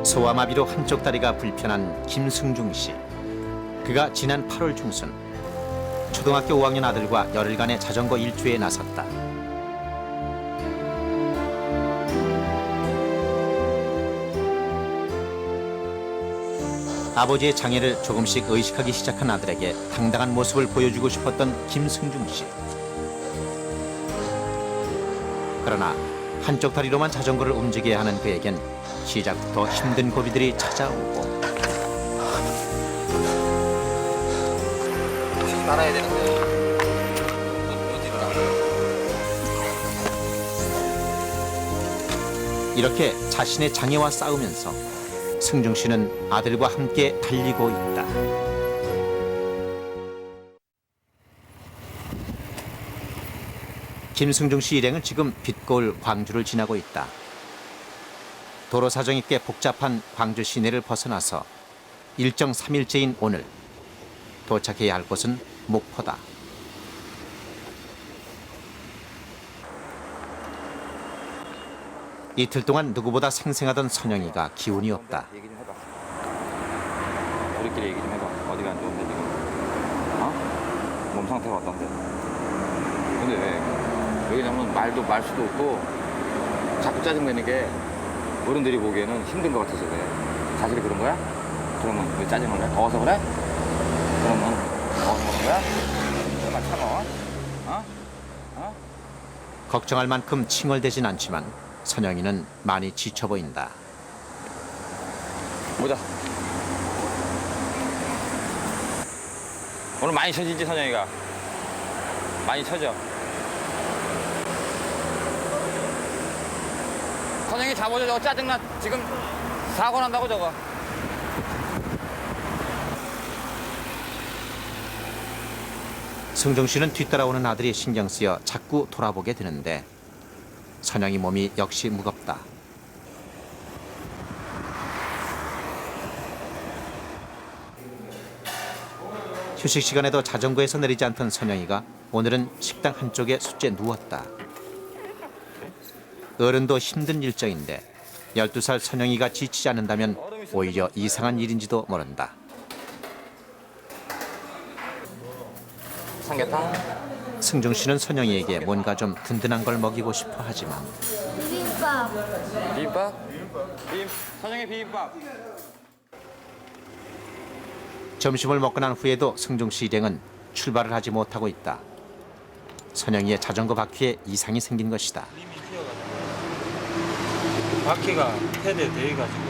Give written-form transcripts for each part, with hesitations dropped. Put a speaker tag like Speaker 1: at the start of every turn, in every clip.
Speaker 1: 소아마비로 한쪽 다리가 불편한 김승중 씨. 그가 지난 8월 중순 초등학교 5학년 아들과 열흘간의 자전거 일주에 나섰다. 아버지의 장애를 조금씩 의식하기 시작한 아들에게 당당한 모습을 보여주고 싶었던 김승중 씨. 그러나 한쪽 다리로만 자전거를 움직여야 하는 그에겐 시작부터 힘든 고비들이 찾아오고
Speaker 2: 말아야 되는데
Speaker 1: 이렇게 자신의 장애와 싸우면서 승중 씨는 아들과 함께 달리고 있다. 김승중 씨 일행은 지금 빛고울 광주를 지나고 있다. 도로 사정이 꽤 복잡한 광주 시내를 벗어나서 일정 3일째인 오늘 도착해야 할 곳은 목포다. 이틀 동안 누구보다 생생하던 선영이가 기운이 없다.
Speaker 2: 얘기 좀 해봐. 우리끼리 얘기 좀 해봐. 어디가 안 좋은데 지금? 어? 몸 상태가 어떤데? 근데 왜 왜냐면 말 수도 없고 자꾸 짜증내는 게 어른들이 보기에는 힘든 것 같아서 그래. 사실이 그런 거야? 그러면 왜 짜증을 내? 더워서 그래? 그러면 더워서 그런 거야? 얼마 참아? 어? 어?
Speaker 1: 걱정할 만큼 칭얼대진 않지만 선영이는 많이 지쳐 보인다.
Speaker 2: 보자. 오늘 많이 쳐지지 선영이가? 많이 쳐져. 선영이 잡아줘. 저거 짜증나. 지금 사고 난다고 저거.
Speaker 1: 승중 씨는 뒤따라오는 아들이 신경 쓰여 자꾸 돌아보게 되는데 선영이 몸이 역시 무겁다. 휴식 시간에도 자전거에서 내리지 않던 선영이가 오늘은 식당 한쪽에 숫제 누웠다. 어른도 힘든 일정인데 12살 선영이가 지치지 않는다면 오히려 이상한 일인지도 모른다.
Speaker 2: 삼계탕.
Speaker 1: 승중 씨는 선영이에게 뭔가 좀 든든한 걸 먹이고 싶어 하지만
Speaker 3: 비빔밥.
Speaker 2: 비빔밥? 선영이 비빔밥.
Speaker 1: 점심을 먹고 난 후에도 승중 씨 일행은 출발을 하지 못하고 있다. 선영이의 자전거 바퀴에 이상이 생긴 것이다.
Speaker 4: 바퀴가 패드되어 가지고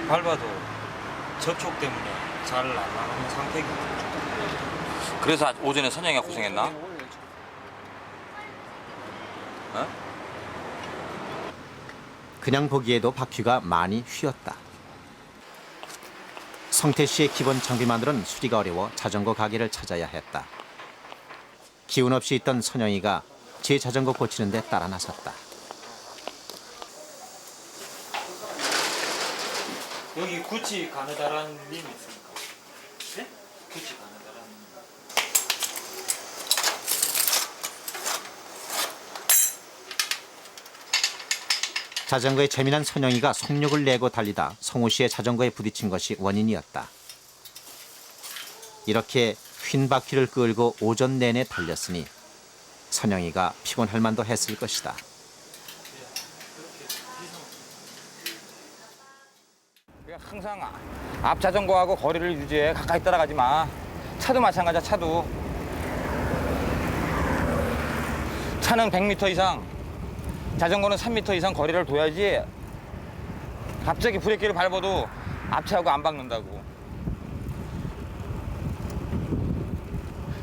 Speaker 4: 밟아도 접촉 때문에 잘 안 나가는 상태거든요.
Speaker 2: 그래서 오전에 선영이가 고생했나? 어?
Speaker 1: 그냥 보기에도 바퀴가 많이 휘었다. 성태 씨의 기본 장비만으로는 수리가 어려워 자전거 가게를 찾아야 했다. 기운 없이 있던 선영이가 제 자전거 고치는 데 따라 나섰다.
Speaker 4: 여기 구찌 가느다란 님 있습니까? 네? 구찌 가느다란 님.
Speaker 1: 자전거에 재미난 선영이가 속력을 내고 달리다 성우 씨의 자전거에 부딪힌 것이 원인이었다. 이렇게 휜 바퀴를 끌고 오전 내내 달렸으니 선영이가 피곤할 만도 했을 것이다.
Speaker 2: 항상 앞 자전거하고 거리를 유지해. 가까이 따라가지 마. 차도 마찬가지야. 차도. 차는 100m 이상, 자전거는 3m 이상 거리를 둬야지 갑자기 브레이크를 밟아도 앞차하고 안 박는다고.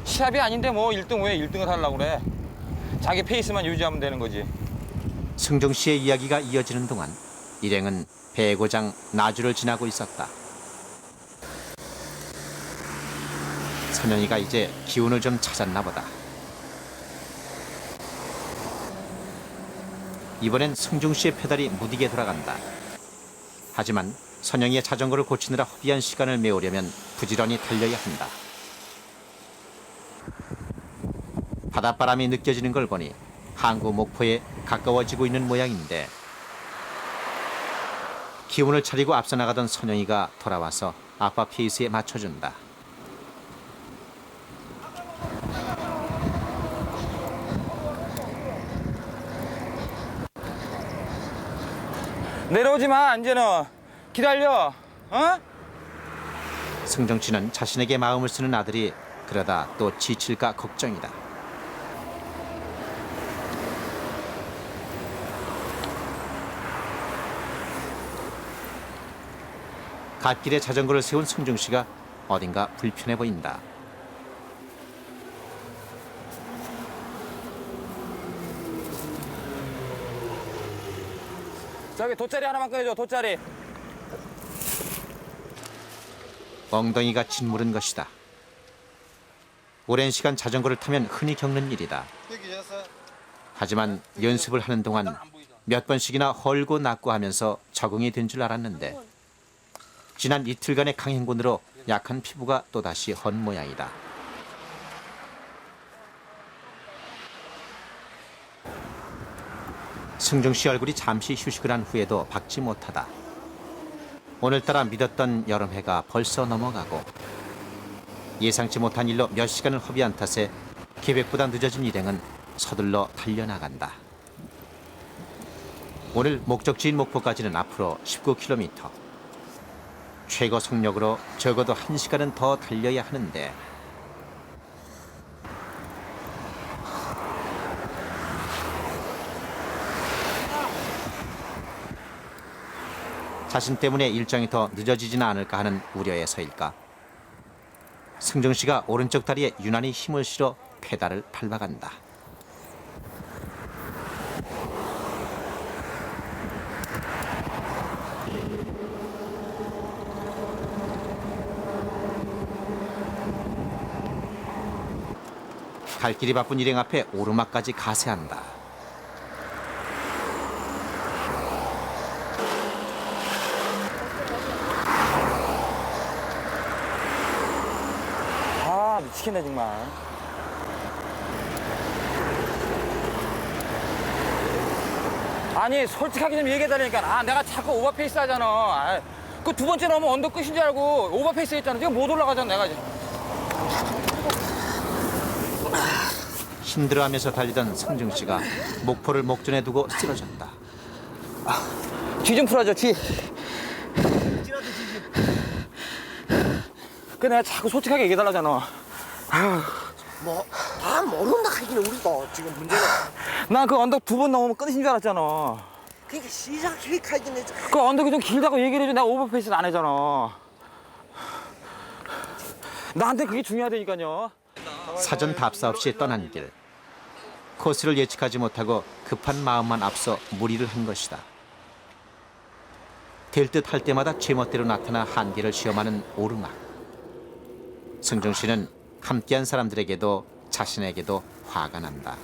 Speaker 2: 시합이 아닌데 뭐 1등 왜 1등을 하려고 그래. 자기 페이스만 유지하면 되는 거지.
Speaker 1: 승중 씨의 이야기가 이어지는 동안 일행은 배고장 나주를 지나고 있었다. 선영이가 이제 기운을 좀 찾았나 보다. 이번엔 승중 씨의 페달이 무디게 돌아간다. 하지만 선영이의 자전거를 고치느라 허비한 시간을 메우려면 부지런히 달려야 한다. 바닷바람이 느껴지는 걸 보니 항구 목포에 가까워지고 있는 모양인데 기운을 차리고 앞서 나가던 선영이가 돌아와서 아빠 페이스에 맞춰준다.
Speaker 2: 내려오지 마, 이제는. 기다려. 어?
Speaker 1: 승정 씨는 자신에게 마음을 쓰는 아들이 그러다 또 지칠까 걱정이다. 갓길에 자전거를 세운 승중 씨가 어딘가 불편해 보인다.
Speaker 2: 저기 돗자리 하나만 꺼내줘, 돗자리.
Speaker 1: 엉덩이가 짓무른 것이다. 오랜 시간 자전거를 타면 흔히 겪는 일이다. 하지만 연습을 하는 동안 몇 번씩이나 헐고 낫고 하면서 적응이 된 줄 알았는데 지난 이틀간의 강행군으로 약한 피부가 또다시 헌 모양이다. 승중 씨 얼굴이 잠시 휴식을 한 후에도 박지 못하다. 오늘따라 믿었던 여름해가 벌써 넘어가고 예상치 못한 일로 몇 시간을 허비한 탓에 계획보다 늦어진 일행은 서둘러 달려나간다. 오늘 목적지인 목포까지는 앞으로 19km. 최고 속력으로 적어도 1시간은 더 달려야 하는데 자신 때문에 일정이 더 늦어지지는 않을까 하는 우려에서일까. 승정 씨가 오른쪽 다리에 유난히 힘을 실어 페달을 밟아간다. 갈 길이 바쁜 일행 앞에 오르막까지 가세한다.
Speaker 2: 아, 미치겠네, 정말. 아니, 솔직하게 좀 얘기해달라니까. 아, 내가 자꾸 오버페이스 하잖아. 그 두 번째 넘으면 언덕 끝인 줄 알고 오버페이스 했잖아. 지금 못 올라가잖아, 내가 지금.
Speaker 1: 힘들어하면서 달리던 승정 씨가 목포를 목전에 두고 쓰러졌다.
Speaker 2: 뒤 좀 풀어줘, 뒤. 그 내가 자꾸 솔직하게 얘기해달라잖아.
Speaker 3: 뭐, 다 모른다 하기는 우리도 지금 문제는.
Speaker 2: 나 그 언덕 두 번 넘으면 끝인 줄 알았잖아.
Speaker 3: 그러니까 시작 계획하긴 해줘.
Speaker 2: 그 언덕이 좀 길다고 얘기를 해줘. 내가 오버페이스는 안 하잖아. 나한테 그게 중요하다니까요.
Speaker 1: 사전 답사 없이 떠난 길. 코스를 예측하지 못하고 급한 마음만 앞서 무리를 한 것이다. 될 듯 할 때마다 제멋대로 나타나 한계를 시험하는 오르막. 승중 씨는 함께한 사람들에게도 자신에게도 화가 난다.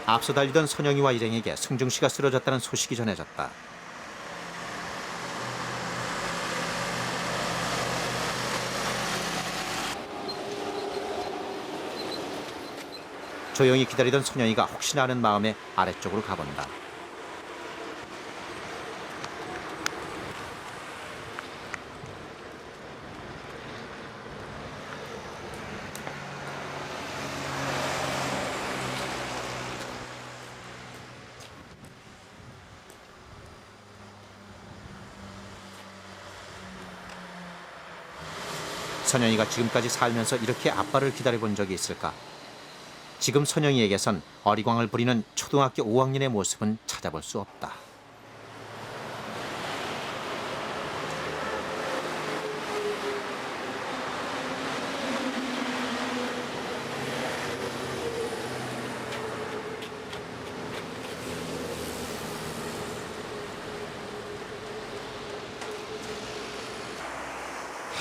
Speaker 1: 앞서 달리던 선영이와 일행에게 승중 씨가 쓰러졌다는 소식이 전해졌다. 조용히 기다리던 선영이가 혹시나 하는 마음에 아래쪽으로 가본다. 선영이가 지금까지 살면서 이렇게 아빠를 기다려본 적이 있을까? 지금 선영이에게선 어리광을 부리는 초등학교 5학년의 모습은 찾아볼 수 없다.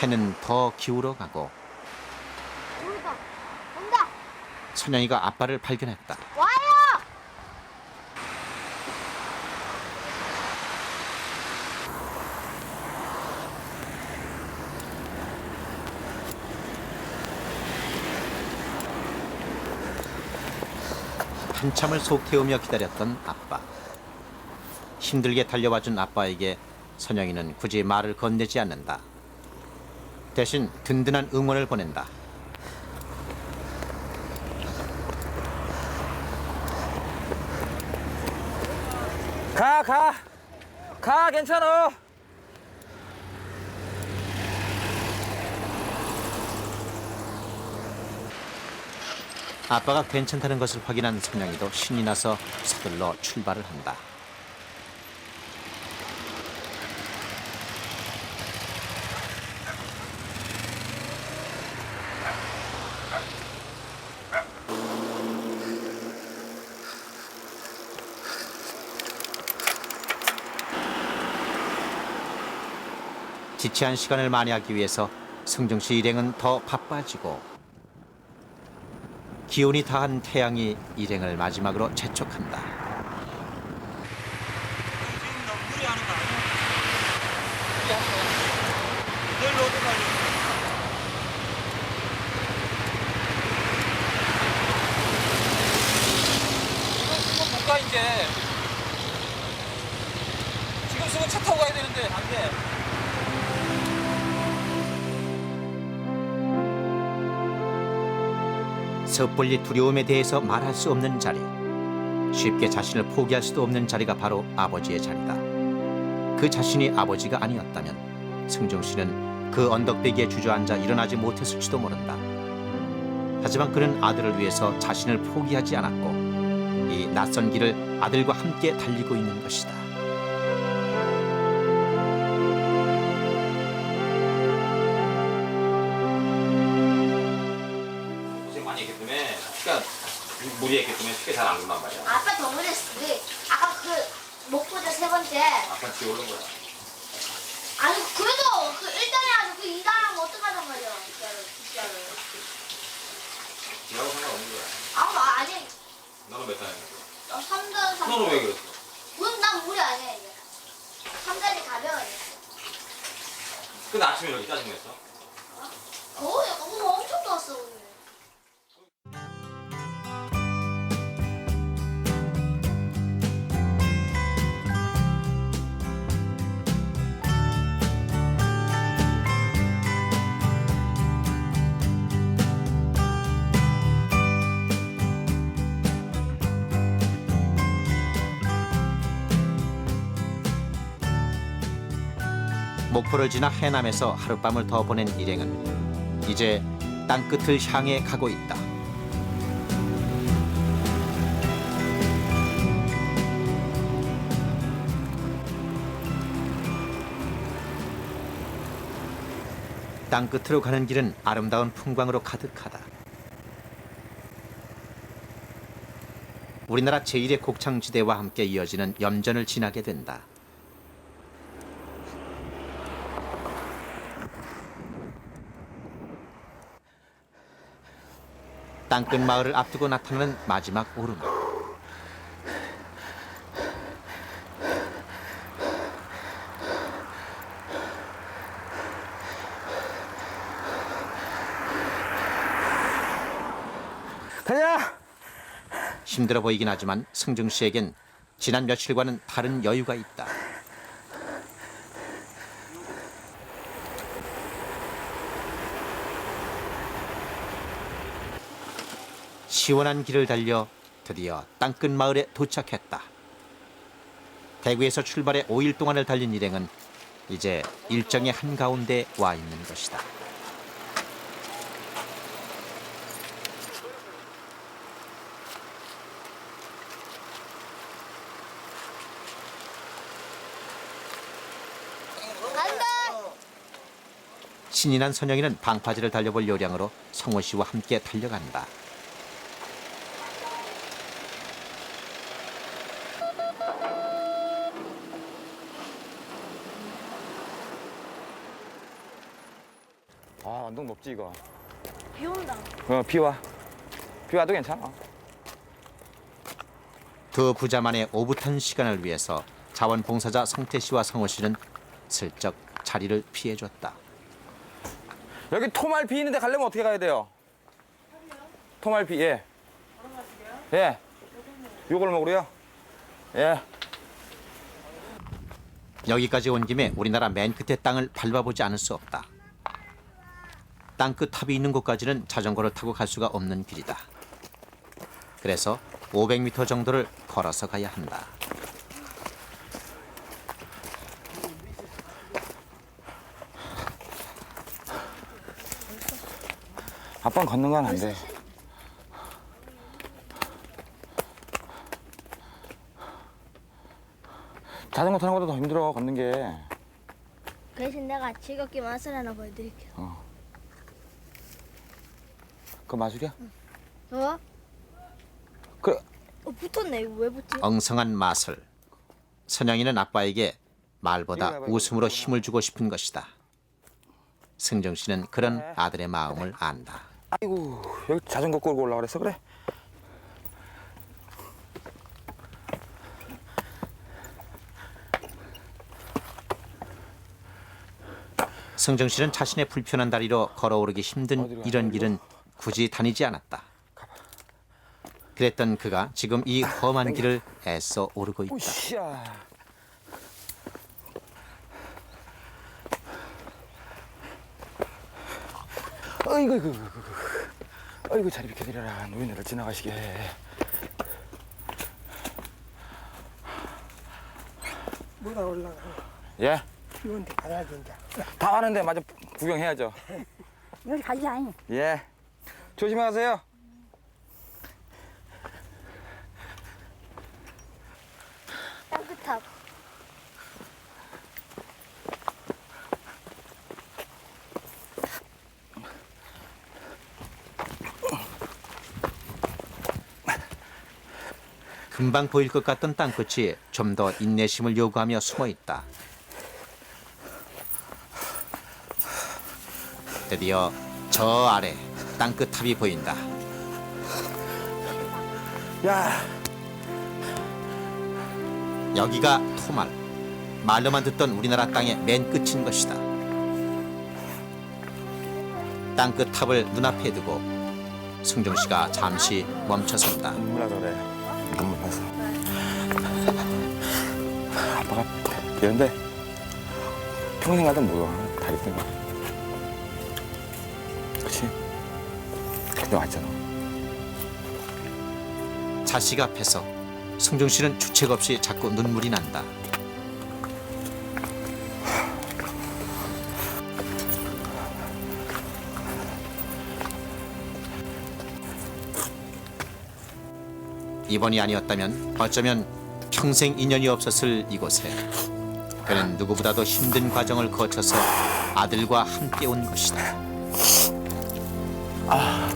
Speaker 1: 해는 더 기울어가고
Speaker 5: 온다. 온다.
Speaker 1: 선영이가 아빠를 발견했다.
Speaker 5: 와요.
Speaker 1: 한참을 속 태우며 기다렸던 아빠. 힘들게 달려와준 아빠에게 선영이는 굳이 말을 건네지 않는다. 대신 든든한 응원을 보낸다.
Speaker 2: 가, 괜찮아.
Speaker 1: 아빠가 괜찮다는 것을 확인한 선영이도 신이 나서 서둘러 출발을 한다. 지체한 시간을 만회하기 위해서 승중 씨 일행은 더 바빠지고 기온이 다한 태양이 일행을 마지막으로 재촉한다.
Speaker 4: 지금 너무 무리하는 거 아니야? 내일 어디 가려?
Speaker 2: 지금 못 가, 이제. 지금 쓰면 차 타고 가야 되는데, 안 돼.
Speaker 1: 섣불리 두려움에 대해서 말할 수 없는 자리, 쉽게 자신을 포기할 수도 없는 자리가 바로 아버지의 자리다. 그 자신이 아버지가 아니었다면 승중 씨는 그 언덕배기에 주저앉아 일어나지 못했을지도 모른다. 하지만 그는 아들을 위해서 자신을 포기하지 않았고 이 낯선 길을 아들과 함께 달리고 있는 것이다.
Speaker 2: 고생 많이 했기 때문에 피가 무리했기 때문에 피가 잘 안 온단 말이야.
Speaker 5: 아빠 더 그랬어. 아까 그 목포자 세 번째.
Speaker 2: 아빠 뒤에 오른 거야.
Speaker 5: 아니 그래도 그 1단에 가지고 그 2단하면 어떡하단 말이야. 진짜로.
Speaker 2: 뒤하고 상관없는 거야.
Speaker 5: 아니.
Speaker 2: 너는 몇 단이야?
Speaker 5: 3단 3단.
Speaker 2: 너는 왜 그랬어?
Speaker 5: 난 무리 아니야 이제. 3단이 가벼워.
Speaker 2: 근데 아침에 이렇게 짜증냈어?
Speaker 5: 오늘 엄청 더웠어 오늘.
Speaker 1: 목포를 지나 해남에서 하룻밤을 더 보낸 일행은 이제 땅끝을 향해 가고 있다. 땅끝으로 가는 길은 아름다운 풍광으로 가득하다. 우리나라 제1의 곡창지대와 함께 이어지는 염전을 지나게 된다. 땅끝 마을을 앞두고 나타나는 마지막 오르막.
Speaker 2: 가자!
Speaker 1: 힘들어 보이긴 하지만 승중 씨에겐 지난 며칠과는 다른 여유가 있다. 시원한 길을 달려 드디어 땅끝 마을에 도착했다. 대구에서 출발해 5일 동안을 달린 일행은 이제 일정의 한가운데 와 있는 것이다.
Speaker 5: 간다.
Speaker 1: 신이 난 선영이는 방파제를 달려볼 요량으로 성호 씨와 함께 달려간다.
Speaker 2: 아, 언덕 높지, 이거.
Speaker 5: 비 온다.
Speaker 2: 비 와. 비 와도 괜찮아.
Speaker 1: 두 부자만의 오붓한 시간을 위해서 자원봉사자 성태 씨와 성호 씨는 슬쩍 자리를 피해줬다.
Speaker 2: 여기 토말비 있는데 가려면 어떻게 가야 돼요? 토말비, 예. 예. 요걸 먹으래요? 예.
Speaker 1: 여기까지 온 김에 우리나라 맨 끝의 땅을 밟아보지 않을 수 없다. 땅끝 탑이 있는 곳까지는 자전거를 타고 갈 수가 없는 길이다. 그래서 500m 정도를 걸어서 가야 한다.
Speaker 2: 아빠는 걷는 건 안 돼. 자전거 타는 것보다 더 힘들어, 걷는 게.
Speaker 5: 대신 내가 즐겁게 맛을 하나 보여드릴게요.
Speaker 2: 그거 마술이야?
Speaker 5: 어?
Speaker 2: 그래.
Speaker 5: 붙었네. 이거 왜 붙지?
Speaker 1: 엉성한 마술. 선영이는 아빠에게 말보다 웃음으로 힘을 주고 싶은 것이다. 승정 씨는 그런 아들의 마음을 안다.
Speaker 2: 아이고, 여기 자전거 끌고 올라 그랬어, 그래?
Speaker 1: 승정 씨는 자신의 불편한 다리로 걸어오르기 힘든 이런 길은 굳이 다니지 않았다. 그랬던 그가 지금 이 험한 길을 애써 오르고 있다.
Speaker 2: 오씨야. 어이구, 자리 비켜드려라. 노인네를 지나가시게.
Speaker 3: 뭐가 올라가.
Speaker 2: 예?
Speaker 3: 이런데 가야 된다.
Speaker 2: 다 왔는데 마저 구경해야죠.
Speaker 3: 여기 가자.
Speaker 2: 예. 조심히 가세요.
Speaker 5: 땅끝탑.
Speaker 1: 금방 보일 것 같던 땅끝이 좀 더 인내심을 요구하며 숨어 있다. 드디어 저 아래 땅끝탑이 보인다.
Speaker 2: 야,
Speaker 1: 여기가 토말. 말로만 듣던 우리나라 땅의 맨 끝인 것이다. 땅끝탑을 눈앞에 두고 승정 씨가 잠시 멈춰선다.
Speaker 2: 눈물 나서 그래. 눈물 나서. 아빠가 이런데 평생 가도 뭐야. 다리 때문에. 그치? 근데 왔잖아.
Speaker 1: 자식 앞에서 승정 씨는 주책 없이 자꾸 눈물이 난다. 이번이 아니었다면 어쩌면 평생 인연이 없었을 이곳에 그는 누구보다도 힘든 과정을 거쳐서 아들과 함께 온 것이다.
Speaker 2: 와.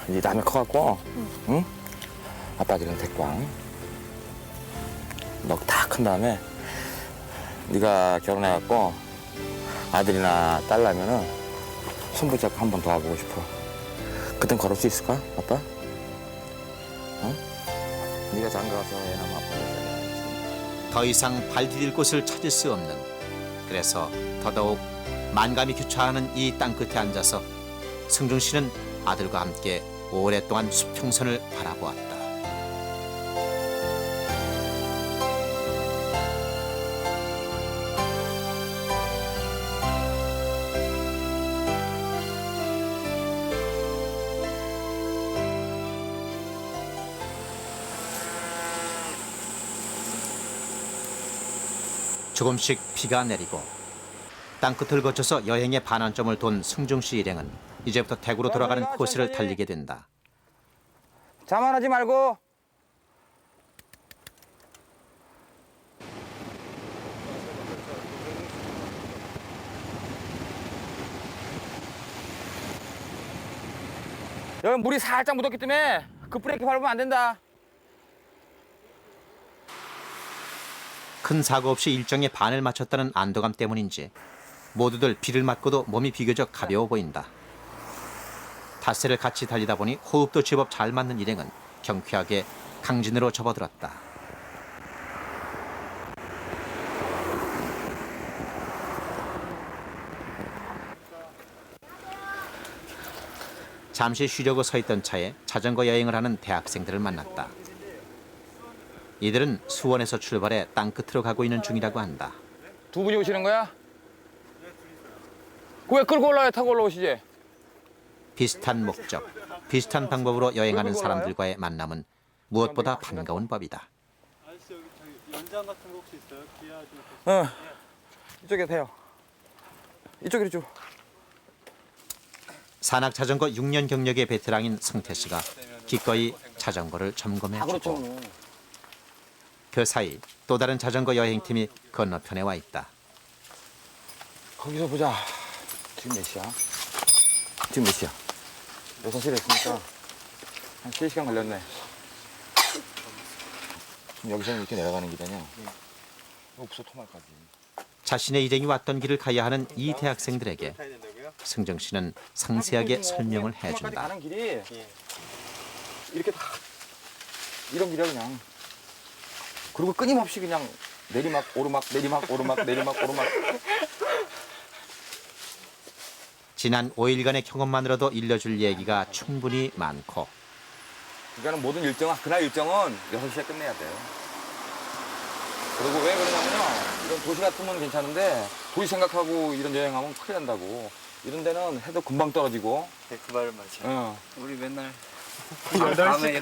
Speaker 2: 이제 남이 커갖고, 응? 아빠 기름 데리고 와. 너 다 큰 다음에 네가 결혼해갖고 아들이나 딸 나면은 손 붙잡고 한 번 더 와보고 싶어. 그땐 걸을 수 있을까, 아빠? 응? 네가 장가가서 애 낳으면 아빠
Speaker 1: 더 이상 발 디딜 곳을 찾을 수 없는, 그래서 더더욱 만감이 교차하는 이 땅끝에 앉아서 승중 씨는 아들과 함께 오랫동안 수평선을 바라보았다. 조금씩 비가 내리고 땅끝을 거쳐서 여행의 반환점을 돈 승중 씨 일행은 이제부터 대구로 돌아가는 코스를 달리게 된다.
Speaker 2: 자만하지 말고. 여기 물이 살짝 묻었기 때문에 급브레이크 밟으면 안 된다.
Speaker 1: 큰 사고 없이 일정에 반을 맞췄다는 안도감 때문인지 모두들 비를 맞고도 몸이 비교적 가벼워 보인다. 닷새를 같이 달리다 보니 호흡도 제법 잘 맞는 일행은 경쾌하게 강진으로 접어들었다. 잠시 쉬려고 서 있던 차에 자전거 여행을 하는 대학생들을 만났다. 이들은 수원에서 출발해 땅끝으로 가고 있는 중이라고 한다.
Speaker 2: 두 분이 오시는 거야? 왜 끌고 올라야 타고 올라오시지?
Speaker 1: 비슷한 목적, 비슷한 방법으로 여행하는 사람들과의 만남은 무엇보다 반가운 법이다.
Speaker 6: 아저씨 여기 저기 연장 같은 거 혹시 있어요? 기아 좀.
Speaker 2: 이쪽에 대요. 이쪽으로 쭉.
Speaker 1: 산악 자전거 6년 경력의 베테랑인 성태 씨가 기꺼이 자전거를 점검해주고 그 사이 또 다른 자전거 여행팀이 건너편에 와 있다.
Speaker 2: 거기서 보자. 지금 몇 시야? 지금 몇 시야? 6시에 했으니까 한 3시간 걸렸네. 지금 여기서 이렇게 내려가는 길이냐? 옥소 토말까지.
Speaker 1: 자신의 일행이 왔던 길을 가야 하는 이 대학생들에게 승정 씨는 상세하게 설명을
Speaker 2: 토말까지
Speaker 1: 해준다.
Speaker 2: 가는 길이 이렇게 다 이런 길이야 그냥. 그리고 끊임없이 그냥 내리막 오르막 내리막 오르막 내리막 오르막.
Speaker 1: 지난 5일간의 경험만으로도 일러줄 얘기가 충분히 많고
Speaker 2: 그러니까 모든 일정은 그날 일정은 6시에 끝내야 돼요. 그리고 왜 그러냐면요. 이런 도시 같으면 괜찮은데 도시 생각하고 이런 여행하면 큰일 난다고. 이런 데는 해도 금방 떨어지고.
Speaker 6: 네, 그 말은 맞아요.
Speaker 7: 우리 맨날
Speaker 6: 8시까지
Speaker 7: 밤에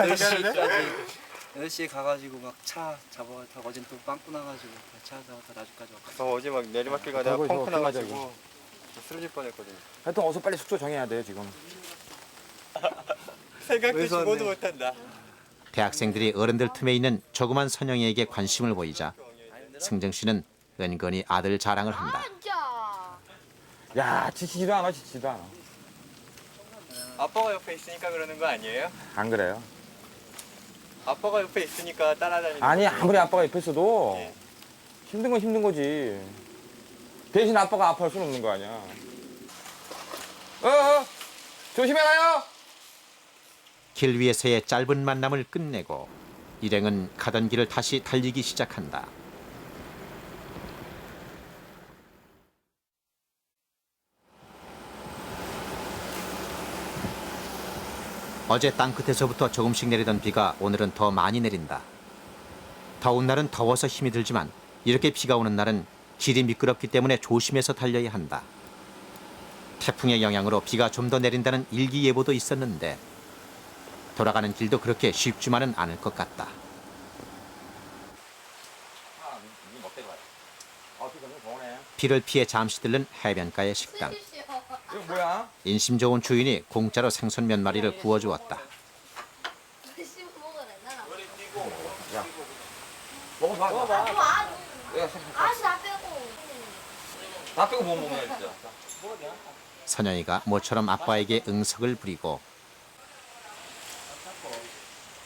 Speaker 7: 8시에 가가지고 막 차 잡아가 타고 어젠 또 빵꾸 나가지고 차 잡아서 나주까지 왔거든.
Speaker 6: 저 어제 막 내리막길 가다가
Speaker 2: 거기서
Speaker 6: 펑크 나가지고
Speaker 2: 끝나자고.
Speaker 6: 쓰러질 뻔했거든요.
Speaker 2: 하여튼 어서 빨리 숙소 정해야 돼요 지금.
Speaker 6: 생각도
Speaker 7: 왜
Speaker 6: 죽어도
Speaker 7: 섰네.
Speaker 6: 못한다.
Speaker 1: 대학생들이 어른들 틈에 있는 조그만 선영이에게 관심을 보이자 승정 씨는 은근히 아들 자랑을 한다.
Speaker 5: 진짜.
Speaker 2: 야 지치지도 않아 지치지도 않아.
Speaker 6: 아빠가 옆에 있으니까 그러는 거 아니에요?
Speaker 2: 안 그래요?
Speaker 6: 아빠가 옆에 있으니까 따라다니는
Speaker 2: 아니
Speaker 6: 거지.
Speaker 2: 아무리 아빠가 옆에 있어도
Speaker 6: 네.
Speaker 2: 힘든 건 힘든 거지. 대신 아빠가 아파할 수는 없는 거 아니야. 조심해 가요.
Speaker 1: 길 위에서의 짧은 만남을 끝내고 일행은 가던 길을 다시 달리기 시작한다. 어제 땅끝에서부터 조금씩 내리던 비가 오늘은 더 많이 내린다. 더운 날은 더워서 힘이 들지만 이렇게 비가 오는 날은 길이 미끄럽기 때문에 조심해서 달려야 한다. 태풍의 영향으로 비가 좀 더 내린다는 일기예보도 있었는데 돌아가는 길도 그렇게 쉽지만은 않을 것 같다. 비를 피해 잠시 들른 해변가의 식당.
Speaker 2: 이거 뭐야?
Speaker 1: 인심 좋은 주인이 공짜로 생선 몇 마리를 구워주었다.
Speaker 2: 먹어봐. 먹어봐.
Speaker 5: 아씨 나 빼고.
Speaker 2: 다 빼고 못 먹냐 진짜.
Speaker 1: 선영이가 모처럼 아빠에게 응석을 부리고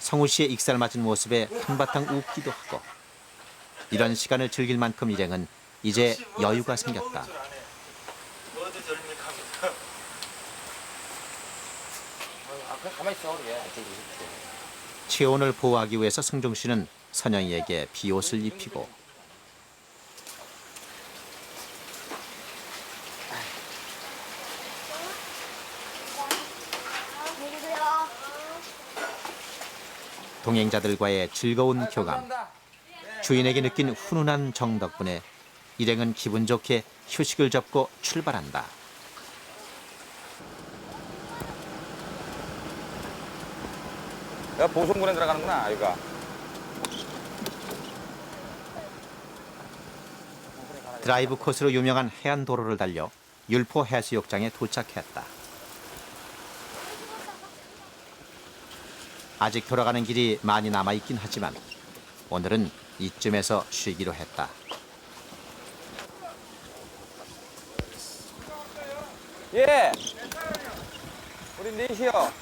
Speaker 1: 성우 씨의 익살맞은 모습에 한바탕 웃기도 하고 이런 시간을 즐길 만큼 일행은 이제 여유가 생겼다.
Speaker 2: 가만히 있어 그게.
Speaker 1: 체온을 보호하기 위해서 승종 씨는 선영이에게 비옷을 입히고 동행자들과의 즐거운 교감, 주인에게 느낀 훈훈한 정 덕분에 일행은 기분 좋게 휴식을 접고 출발한다.
Speaker 2: 야 보성군에 들어가는구나 여기가.
Speaker 1: 드라이브 코스로 유명한 해안도로를 달려 율포 해수욕장에 도착했다. 아직 돌아가는 길이 많이 남아있긴 하지만 오늘은 이쯤에서 쉬기로 했다.
Speaker 2: 예. 우리 넷이요.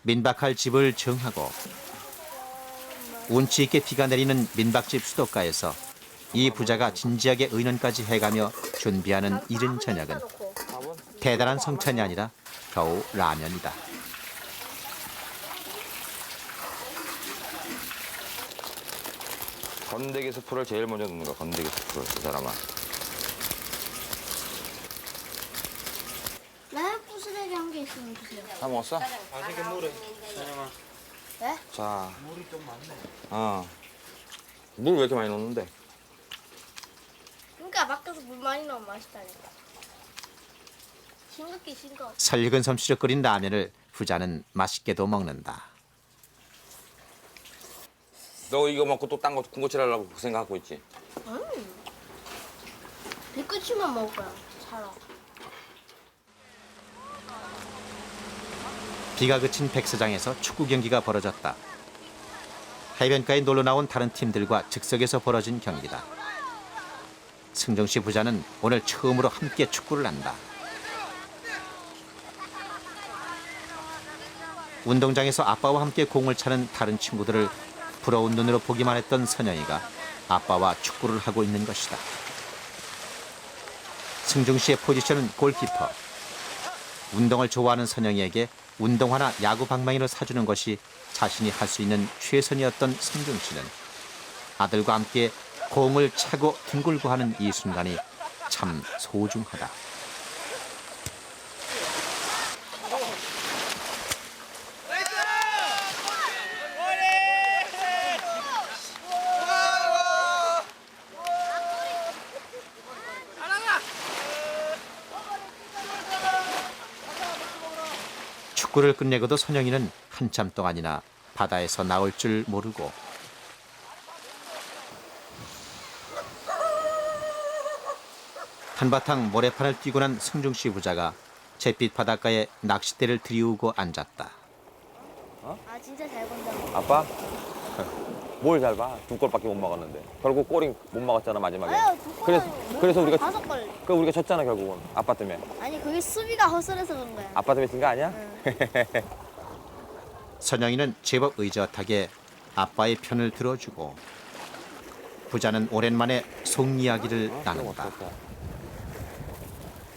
Speaker 1: 민박할 집을 정하고 운치 있게 비가 내리는 민박집 수도가에서 이 부자가 진지하게 의논까지 해가며 준비하는 이른 저녁은 대단한 성찬이 아니라 겨우 라면이다.
Speaker 2: 건더기 스프를 제일 먼저 넣는 거야. 건더기 스프를 이 사람아.
Speaker 5: 나 부스러기 한 개 있으면 주세요.
Speaker 2: 다 먹었어?
Speaker 4: 맛있게 물에 사장아.
Speaker 5: 네?
Speaker 2: 자,
Speaker 4: 물이 좀 많네.
Speaker 2: 물 왜 이렇게 많이 넣는데?
Speaker 5: 그러니까 밖에서 물 많이 넣으면 맛있다니까. 싱겁게 싱거워.
Speaker 1: 설익은 솜씨로 끓인 라면을 부자는 맛있게도 먹는다.
Speaker 2: 너 이거 먹고 또 딴 거 군것질 하려고 그 생각하고 있지?
Speaker 5: 비끝이만 먹어요. 살아.
Speaker 1: 비가 그친 백사장에서 축구 경기가 벌어졌다. 해변가에 놀러 나온 다른 팀들과 즉석에서 벌어진 경기다. 승종 씨 부자는 오늘 처음으로 함께 축구를 한다. 운동장에서 아빠와 함께 공을 차는 다른 친구들을 부러운 눈으로 보기만 했던 선영이가 아빠와 축구를 하고 있는 것이다. 승종 씨의 포지션은 골키퍼. 운동을 좋아하는 선영이에게 운동화나 야구 방망이를 사주는 것이 자신이 할 수 있는 최선이었던 승종 씨는 아들과 함께 공을 차고 뒹굴고 하는 이 순간이 참 소중하다. 축구를 끝내고도 선영이는 한참 동안이나 바다에서 나올 줄 모르고 한바탕 모래판을 뛰고 난 승중 씨 부자가 잿빛 바닷가에 낚싯대를 들이우고 앉았다.
Speaker 5: 아 진짜 잘 본다.
Speaker 2: 아빠? 뭘 잘 봐? 2골밖에 못 막았는데. 결국 골이 못 막았잖아 마지막에.
Speaker 5: 아유 두
Speaker 2: 그래서 우리가
Speaker 5: 5골.
Speaker 2: 우리가 졌잖아 결국은. 아빠 때문에.
Speaker 5: 아니 그게 수비가 허술해서 그런 거야.
Speaker 2: 아빠 때문에 진 거 아니야?
Speaker 1: 선영이는 제법 의젓하게 아빠의 편을 들어주고 부자는 오랜만에 속 이야기를 나눈다.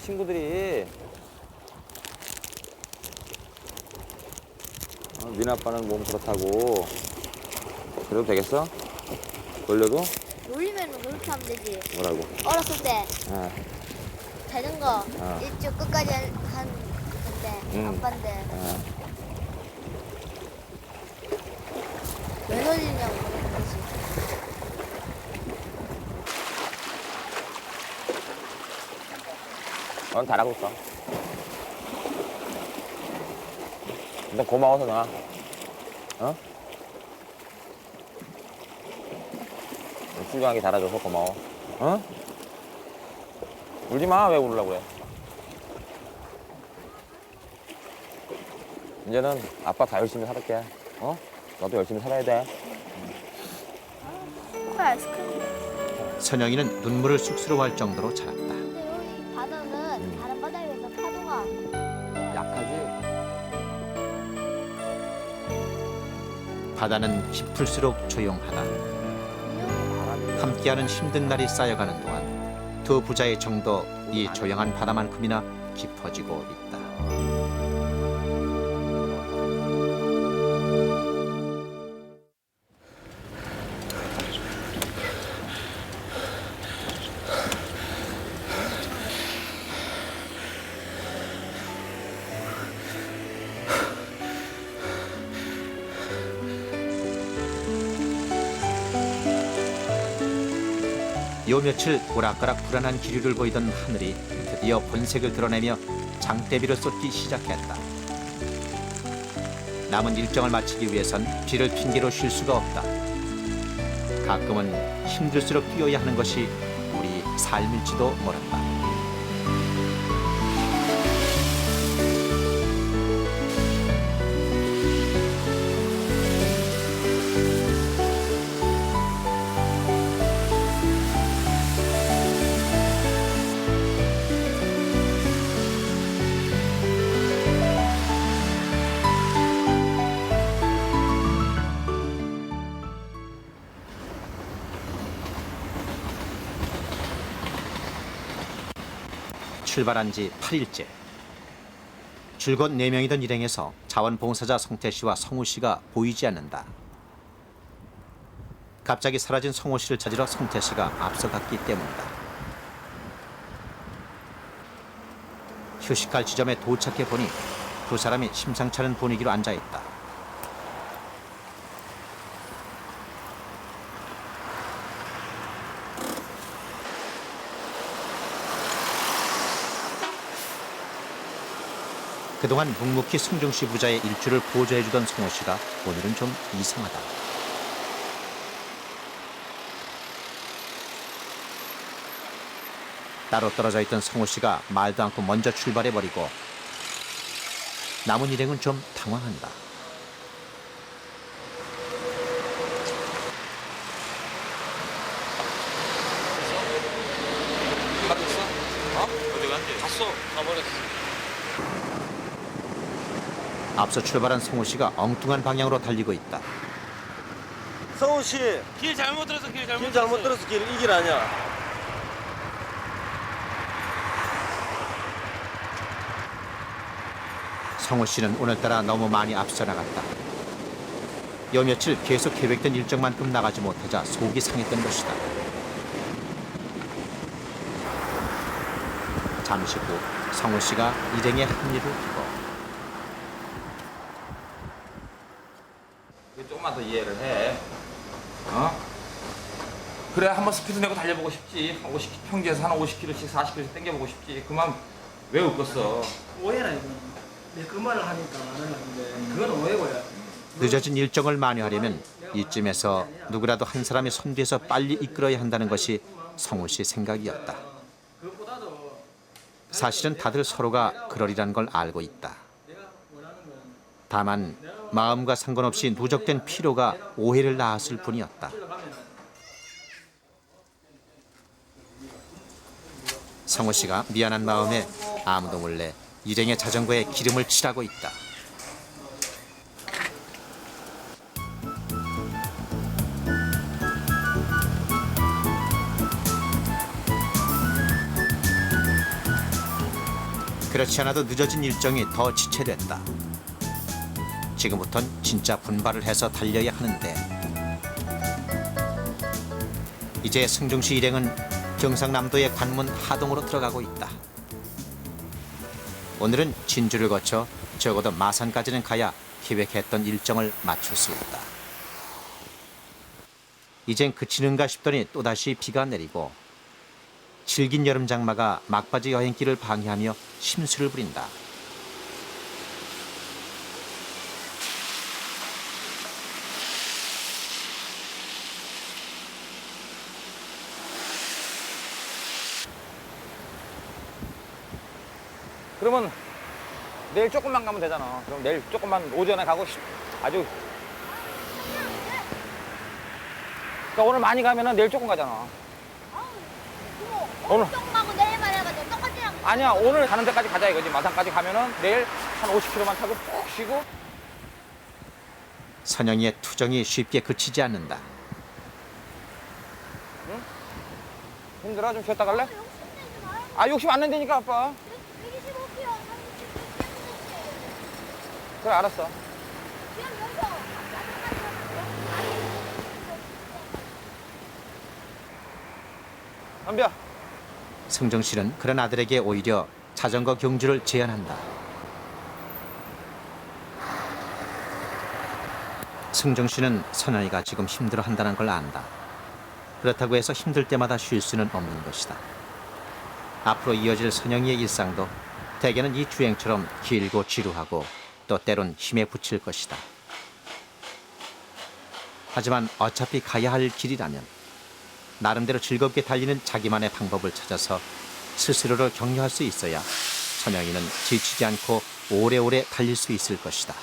Speaker 2: 친구들이 민 아빠는 몸 그렇다고. 그래도 되겠어? 놀려도?
Speaker 5: 놀리면 그렇게 하면 되지.
Speaker 2: 뭐라고?
Speaker 5: 어렸을 때
Speaker 2: 아,
Speaker 5: 자전거
Speaker 2: 아.
Speaker 5: 일주 끝까지 한 건데 아빠인데
Speaker 2: 아.
Speaker 5: 왜 놀리냐고 그러는 거지.
Speaker 2: 넌 잘하고 있어. 너 고마워서 나. 어? 훌륭하게 잘해줘서 고마워. 어? 울지 마. 왜 울으려고 그래? 이제는 아빠 다 열심히 살을게. 어? 너도 열심히 살아야 돼.
Speaker 5: 그 아이스크림.
Speaker 1: 선영이는 눈물을 쑥스러워할 정도로 자랐다.
Speaker 5: 근데 여기 바다는 다른 바다에 비해서 파도가
Speaker 2: 약하지?
Speaker 1: 바다는 깊을수록 조용하다. 함께하는 힘든 날이 쌓여가는 동안 두 부자의 정도 이 조용한 바다만큼이나 깊어지고 있다. 요 며칠 오락가락 불안한 기류를 보이던 하늘이 드디어 본색을 드러내며 장대비를 쏟기 시작했다. 남은 일정을 마치기 위해선 비를 핑계로 쉴 수가 없다. 가끔은 힘들수록 뛰어야 하는 것이 우리 삶일지도 모른다. 출발한 지 8일째. 줄곧 4명이던 일행에서 자원봉사자 성태 씨와 성우 씨가 보이지 않는다. 갑자기 사라진 성우 씨를 찾으러 성태 씨가 앞서갔기 때문이다. 휴식할 지점에 도착해 보니 두 사람이 심상치 않은 분위기로 앉아있다. 그동안 묵묵히 승중씨 부자의 일주를 보조해주던 성호 씨가 오늘은 좀 이상하다. 따로 떨어져 있던 성호 씨가 말도 않고 먼저 출발해버리고 남은 일행은 좀 당황한다.
Speaker 2: 갔었어? 어? 어디 갔지? 갔어. 가버렸어.
Speaker 1: 앞서 출발한 성호 씨가 엉뚱한 방향으로 달리고 있다.
Speaker 3: 성훈 씨,
Speaker 4: 길 잘못 들어서 길 잘못
Speaker 3: 길 잘못 들어서 길 이 길 아니야.
Speaker 1: 성호 씨는 오늘따라 너무 많이 앞서 나갔다. 요 며칠 계속 계획된 일정만큼 나가지 못하자 속이 상했던 것이다. 잠시 후 성호 씨가 일행의 합리를 두고
Speaker 2: 조금만 더 이해를 해. 어? 그래 한번 스피드 내고 달려보고 싶지. 50 평지에서 한 50km씩 40km씩 당겨보고 싶지. 그만 왜 웃겠어?
Speaker 7: 오해라 이거. 내 그 말을 하니까 안 하는데 그건 오해고요.
Speaker 1: 늦어진 일정을 만회하려면 이쯤에서 누구라도 한 사람이 선두에서 빨리 이끌어야 한다는 것이 성우 씨 생각이었다. 사실은 다들 서로가 그러리란 걸 알고 있다. 다만 마음과 상관없이 누적된 피로가 오해를 낳았을 뿐이었다. 성우 씨가 미안한 마음에 아무도 몰래 일행의 자전거에 기름을 칠하고 있다. 그렇지 않아도 늦어진 일정이 더 지체됐다. 지금부턴 진짜 분발을 해서 달려야 하는데 이제 승중시 일행은 경상남도의 관문 하동으로 들어가고 있다. 오늘은 진주를 거쳐 적어도 마산까지는 가야 계획했던 일정을 맞출 수 있다. 이젠 그치는가 싶더니 또다시 비가 내리고 질긴 여름 장마가 막바지 여행길을 방해하며 심수를 부린다.
Speaker 2: 그러면 내일 조금만 가면 되잖아. 그럼 내일 조금만 오전에 가고 아주. 그러니까 오늘 많이 가면은 내일 조금 가잖아. 오늘
Speaker 5: 조금하고 내일만 해가지고 똑같이랑.
Speaker 2: 아니야 오늘 가는 데까지 가자 이거지. 마산까지 가면은 내일 한 50km만 타고 푹 쉬고.
Speaker 1: 선영이의 투정이 쉽게 그치지 않는다.
Speaker 2: 힘들어? 좀 쉬었다 갈래? 아 욕심 안 낸다니까 아빠.
Speaker 5: 125kg.
Speaker 2: 그래 알았어. 안비야.
Speaker 1: 승정 씨는 그런 아들에게 오히려 자전거 경주를 제안한다. 승정 씨는 선영이가 지금 힘들어한다는 걸 안다. 그렇다고 해서 힘들 때마다 쉴 수는 없는 것이다. 앞으로 이어질 선영이의 일상도 대개는 이 주행처럼 길고 지루하고 또 때론 힘에 부칠 것이다. 하지만 어차피 가야 할 길이라면 나름대로 즐겁게 달리는 자기만의 방법을 찾아서 스스로를 격려할 수 있어야 선영이는 지치지 않고 오래오래 달릴 수 있을 것이다.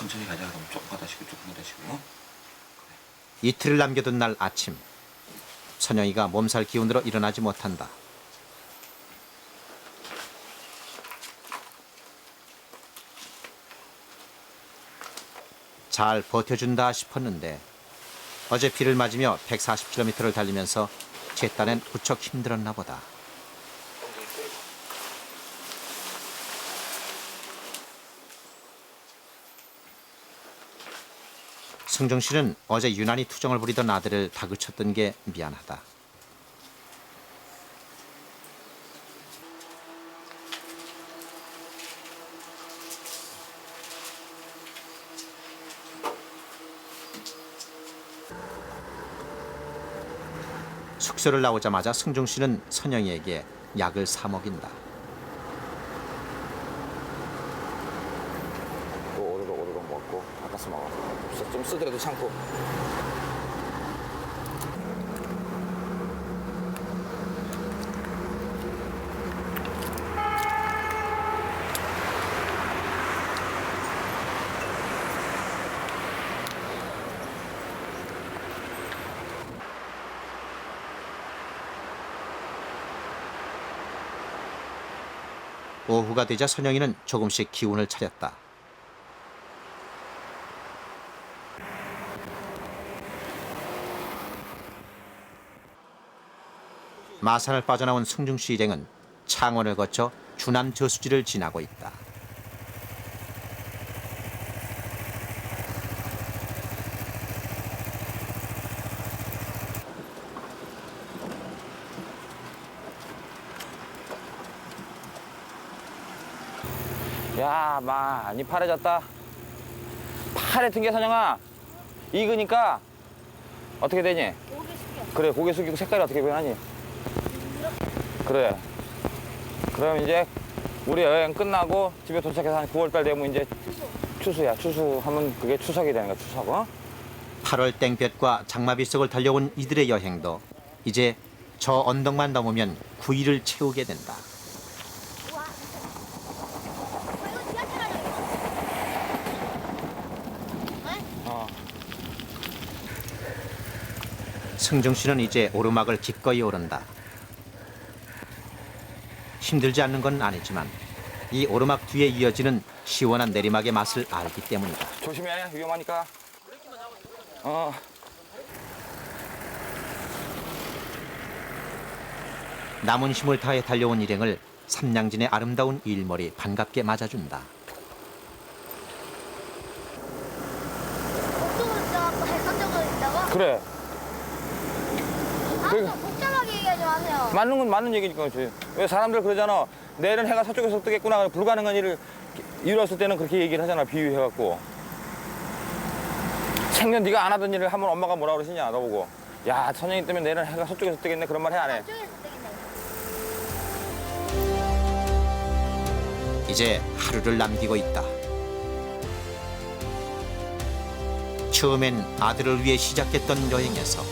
Speaker 2: 천천히 가자. 그럼 조금 가다 쉬고 조금 가다 쉬고. 어?
Speaker 1: 이틀을 남겨둔 날 아침, 선영이가 몸살 기운으로 일어나지 못한다. 잘 버텨준다 싶었는데 어제 비를 맞으며 140km를 달리면서 제 딴엔 무척 힘들었나 보다. 승종 씨는 어제 유난히 투정을 부리던 아들을 다그쳤던 게 미안하다. 숙소를 나오자마자 승종 씨는 선영이에게 약을 사 먹인다.
Speaker 2: 오르륵 먹고 바꿔서 먹어. 좀 쓰더라도 참고.
Speaker 1: 오후가 되자 선영이는 조금씩 기운을 차렸다. 마산을 빠져나온 승중 씨 일행은 창원을 거쳐 주남 저수지를 지나고 있다.
Speaker 2: 야, 많이 파래졌다. 파래튼 게 선영아. 익으니까 어떻게 되니?
Speaker 5: 고개 숙여.
Speaker 2: 그래, 고개 숙이고 색깔이 어떻게 변하니? 그래. 그럼 이제 우리 여행 끝나고 집에 도착해서 한 9월달 되면 이제 추수야. 추수하면 그게 추석이 되는 거야, 추석. 어?
Speaker 1: 8월 땡볕과 장마비 속을 달려온 이들의 여행도 이제 저 언덕만 넘으면 9일을 채우게 된다.
Speaker 5: 우와. 이거 지하철 아니야?
Speaker 2: 어.
Speaker 1: 승중 씨는 이제 오르막을 기꺼이 오른다. 힘들지 않는 건 아니지만 이 오르막 뒤에 이어지는 시원한 내리막의 맛을 알기 때문이다.
Speaker 2: 조심해, 위험하니까. 어.
Speaker 1: 남은 힘을 다해 달려온 일행을 삼양진의 아름다운 일몰이 반갑게 맞아준다.
Speaker 5: 복도로 들어가고 해선적으로 있다고?
Speaker 2: 그래.
Speaker 5: 아, 좀 복잡하게 얘기하지 마세요.
Speaker 2: 맞는 건 맞는 얘기니까 그렇지. 왜 사람들 그러잖아. 내일은 해가 서쪽에서 뜨겠구나. 불가능한 일을 이뤘을 때는 그렇게 얘기를 하잖아. 비유해갖고. 생전 네가 안 하던 일을 하면 엄마가 뭐라 그러시냐 너보고. 야, 선영이 때문에 내일은 해가 서쪽에서 뜨겠네. 그런 말 해 안 해?
Speaker 5: 저쪽에서 뜨겠네.
Speaker 1: 이제 하루를 남기고 있다. 처음엔 아들을 위해 시작했던 여행에서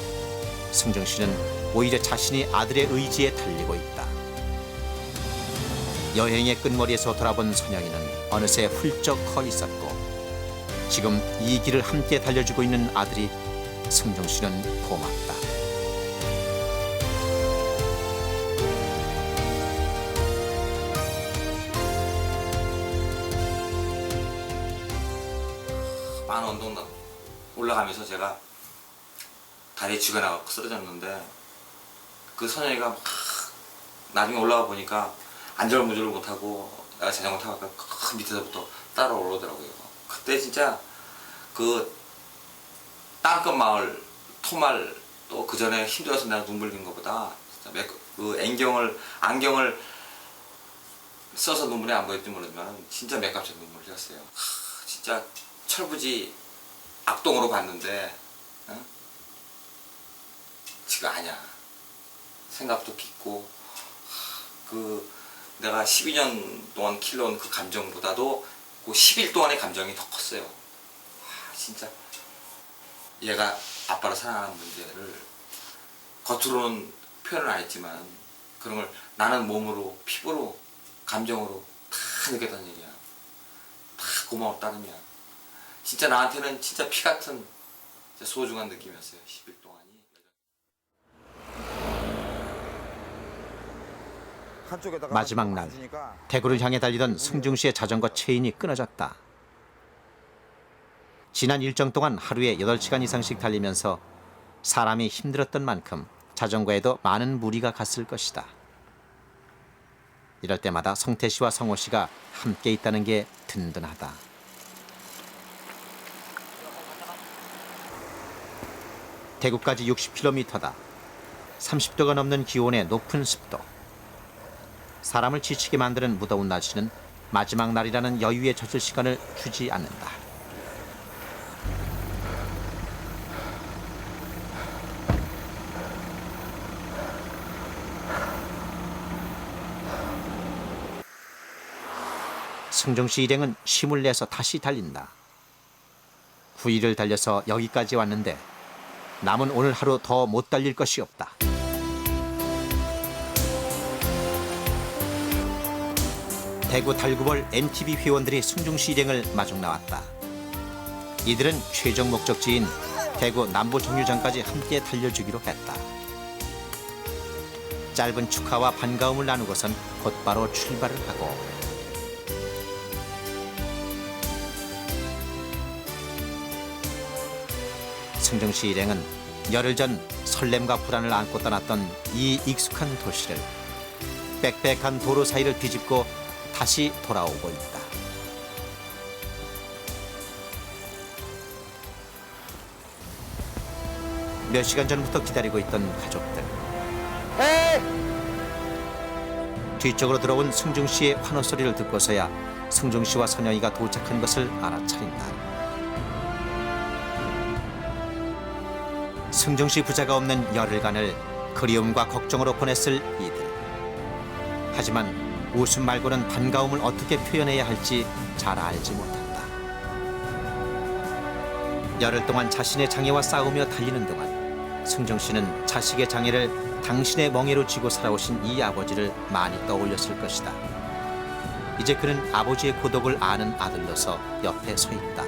Speaker 1: 승정 씨는 오히려 자신이 아들의 의지에 달리고 있다. 여행의 끝머리에서 돌아본 선영이는 어느새 훌쩍 커 있었고 지금 이 길을 함께 달려주고 있는 아들이 승정 씨는 고맙다.
Speaker 2: 많은 언덕 올라가면서 제가 다리에 쥐가 나가 쓰러졌는데 그 선영이가 막 나중에 올라가 보니까 안절무절을 못하고 내가 자전거 타고 그 밑에서부터 따라 오르더라고요. 그때 진짜 그 땅끝 마을 토말 또 그 전에 힘들어서 내가 눈물 흘린 것보다 진짜 그 안경을 써서 눈물이 안 보였지 모르지만 진짜 맥값의 눈물을 흘렸어요. 진짜 철부지 악동으로 봤는데 어? 지금 아니야. 생각도 깊고 그 내가 12년 동안 길러온 그 감정보다도 그 10일 동안의 감정이 더 컸어요. 진짜 얘가 아빠를 사랑하는 문제를 겉으로는 표현을 안 했지만 그런 걸 나는 몸으로 피부로 감정으로 다 느꼈다는 얘기야. 다 고마웠다는 얘기야. 진짜 나한테는 진짜 피 같은 진짜 소중한 느낌이었어요. 10일 동안이.
Speaker 1: 마지막 날 대구를 향해 달리던 승중 씨의 자전거 체인이 끊어졌다. 지난 일정 동안 하루에 8시간 이상씩 달리면서 사람이 힘들었던 만큼 자전거에도 많은 무리가 갔을 것이다. 이럴 때마다 성태 씨와 성호 씨가 함께 있다는 게 든든하다. 대구까지 60km다. 30도가 넘는 기온에 높은 습도. 사람을 지치게 만드는 무더운 날씨는 마지막 날이라는 여유에 젖을 시간을 주지 않는다. 승종 씨 일행은 힘을 내서 다시 달린다. 9일을 달려서 여기까지 왔는데 남은 오늘 하루 더 못 달릴 것이 없다. 대구 달구벌 MTB 회원들이 승종 씨 일행을 마중 나왔다. 이들은 최종 목적지인 대구 남부 정류장까지 함께 달려주기로 했다. 짧은 축하와 반가움을 나누고선 곧바로 출발을 하고 승종 씨 일행은 열흘 전 설렘과 불안을 안고 떠났던 이 익숙한 도시를 빽빽한 도로 사이를 비집고 다시 돌아오고 있다. 몇 시간 전부터 기다리고 있던 가족들. 뒤쪽으로 들어온 승중 씨의 환호 소리를 듣고서야 승중 씨와 선영이가 도착한 것을 알아차린다. 승중 씨 부자가 없는 열흘간을 그리움과 걱정으로 보냈을 이들. 하지만 웃음 말고는 반가움을 어떻게 표현해야 할지 잘 알지 못한다. 열흘 동안 자신의 장애와 싸우며 달리는 동안 승종 씨는 자식의 장애를 당신의 멍에로 쥐고 살아오신 이 아버지를 많이 떠올렸을 것이다. 이제 그는 아버지의 고독을 아는 아들로서 옆에 서 있다.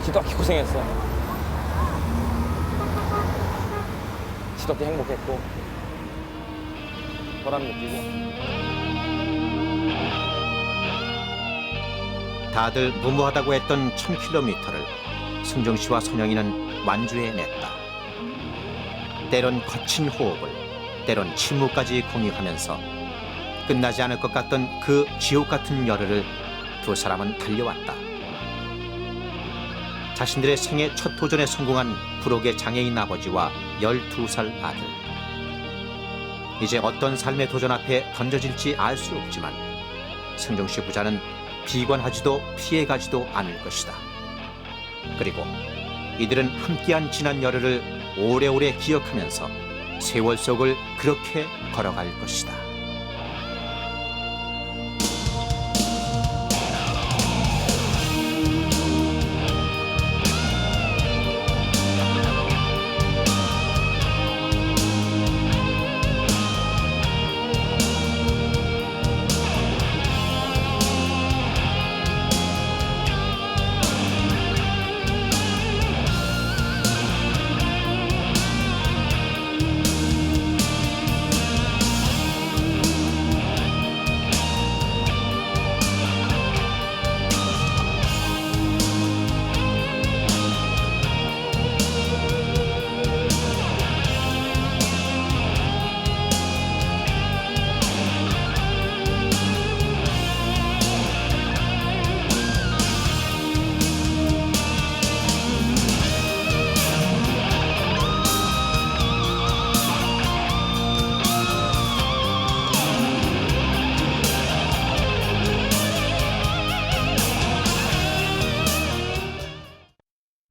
Speaker 6: 지독히 고생했어. 지독히 행복했고 보람 느끼고.
Speaker 1: 다들 무모하다고 했던 1000km를 승종 씨와 선영이는 완주해냈다. 때론 거친 호흡을, 때론 침묵까지 공유하면서 끝나지 않을 것 같던 그 지옥 같은 열흘을 두 사람은 달려왔다. 자신들의 생애 첫 도전에 성공한 부록의 장애인 아버지와 12살 아들. 이제 어떤 삶의 도전 앞에 던져질지 알 수 없지만 승종 씨 부자는 비관하지도 피해가지도 않을 것이다. 그리고 이들은 함께한 지난 열흘을 오래오래 기억하면서 세월 속을 그렇게 걸어갈 것이다.